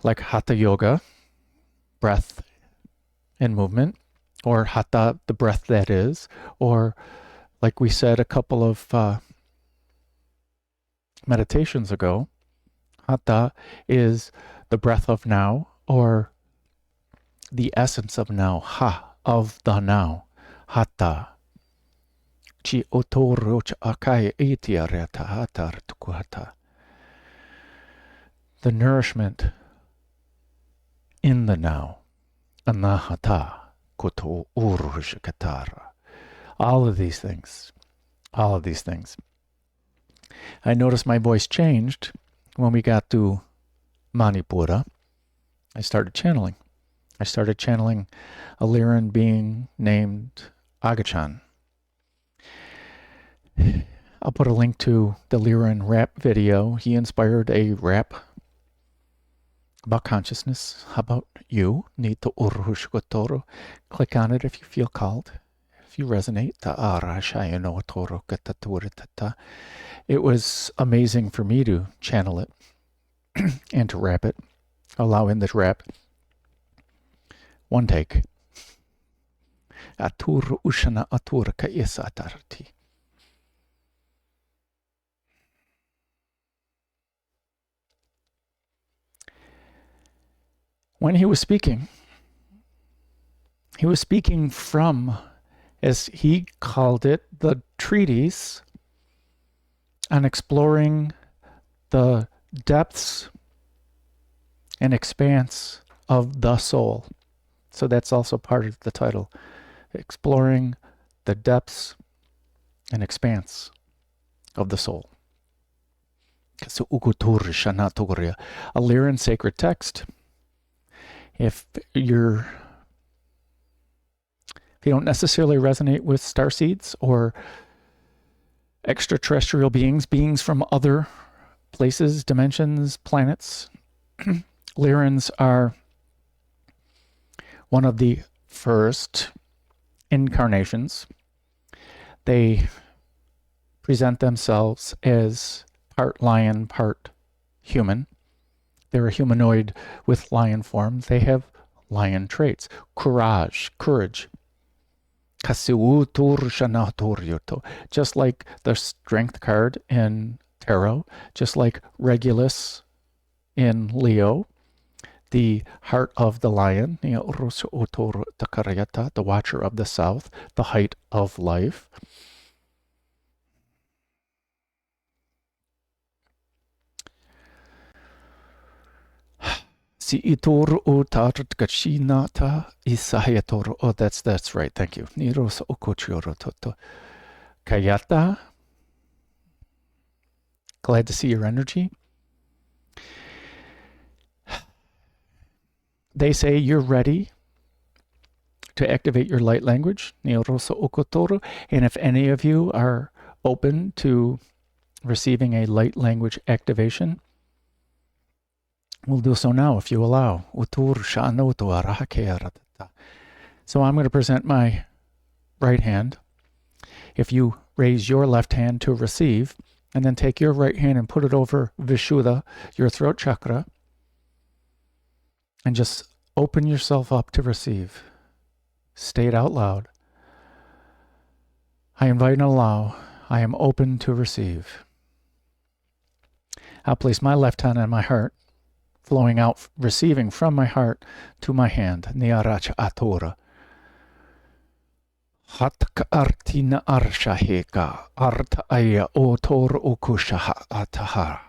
like hatha yoga, breath and movement, or hatha, the breath that is, or like we said a couple of meditations ago, hatha is the breath of now, or the essence of now, of the now, hatha. Chi otoro akai itiareta hatar tukuhata. The nourishment in the now. Anahata koto urushikatara. All of these things. I noticed my voice changed when we got to Manipura. I started channeling a Lyran being named Agachan. I'll put a link to the Lyran rap video. He inspired a rap about consciousness. How about you? Nito urushkotoro. Click on it if you feel called. If you resonate. It was amazing for me to channel it and to rap it. Allow in this rap. One take. Atur ushana atur ka isatarti. When he was speaking from, as he called it, the treatise on exploring the depths and expanse of the soul. So that's also part of the title, exploring the depths and expanse of the soul. A Lyran sacred text. If you don't necessarily resonate with starseeds or extraterrestrial beings from other places, dimensions, planets, Lyrans are one of the first incarnations. They present themselves as part lion, part human. They're a humanoid with lion form. They have lion traits. Courage. Just like the strength card in tarot, just like Regulus in Leo, the heart of the lion, the watcher of the south, the height of life. Oh, that's right. Thank you. Kayata. Glad to see your energy. They say you're ready to activate your light language. And if any of you are open to receiving a light language activation, we'll do so now if you allow. So I'm going to present my right hand. If you raise your left hand to receive, and then take your right hand and put it over Vishuddha, your throat chakra, and just open yourself up to receive. State out loud. I invite and allow. I am open to receive. I'll place my left hand on my heart, flowing out, receiving from my heart to my hand. Niyaracha atura. Hatka artina arshaheka arta aya otor ukushaha atahara.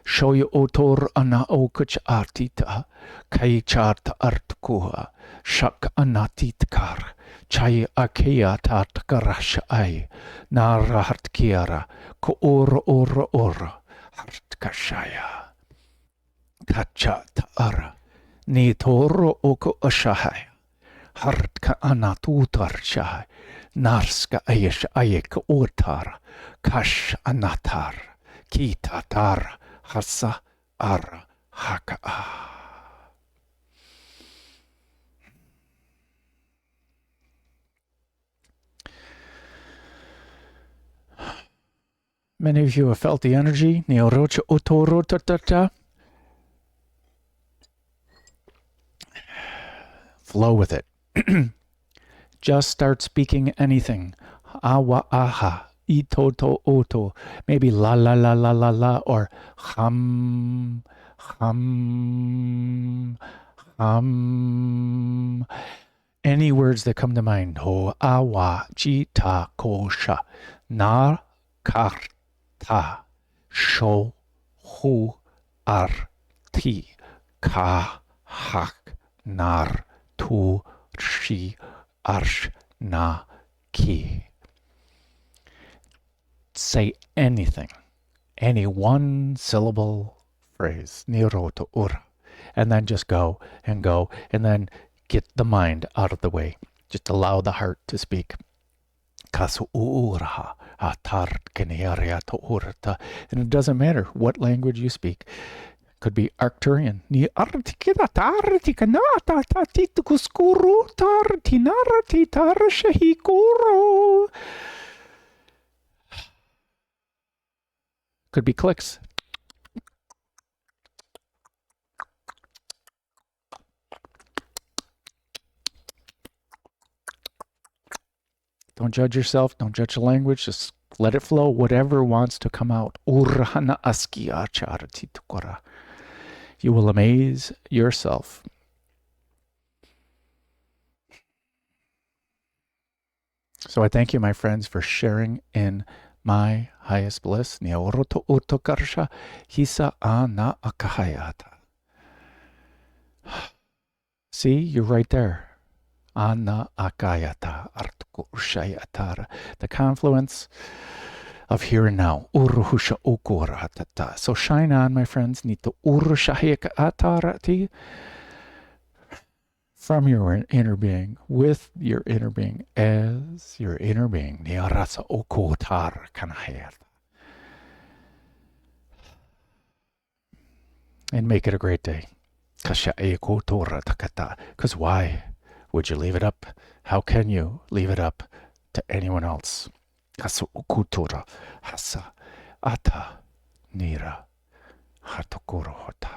Shoya otor ana okuch artita, kai chart artkua, shak anatitkar, chai akea tat karash ai, narahart kiara, ko ora, hart kashaya, kachat ara, ni toro oko ashahai, hart ka anatutar shai, narska ayesh ayek otar, kash anatar, kitatar, hasa ara haka. Many of you have felt the energy. Neorocha otorotata. Flow with it. Just start speaking anything. Awa aha. Itoto oto. Maybe la la la la la la or hum hum hum. Any words that come to mind. Ho awa jita kosha. Na karta. Sho hu arti. Ka hak nar tu shi arsh na ki. Say anything, any one syllable phrase, niroto ura, and then just go, and then get the mind out of the way. Just allow the heart to speak. Kasu uraha atar keniariato urta, and it doesn't matter what language you speak. Could be Arcturian. Ni artikida tartikanata tatitukuskuru tartinarati tarshahikuro. Could be clicks. Don't judge yourself. Don't judge the language. Just let it flow. Whatever wants to come out. Urhana askia charatitukora. You will amaze yourself. So I thank you, my friends, for sharing in my highest bliss. Niaoroto utokarsha hisa ana akahayata. See, you're right there. Ana akayata artuku ushayatara. The confluence of here and now. Uruhusha ukuratata. So shine on, my friends. Nito urushahika atarati. From your inner being, with your inner being, as your inner being. Niarasa okotar kanahayata. And make it a great day. Because why would you leave it up? How can you leave it up to anyone else? Kasu ukutura hasa ata nira hatokuro hota.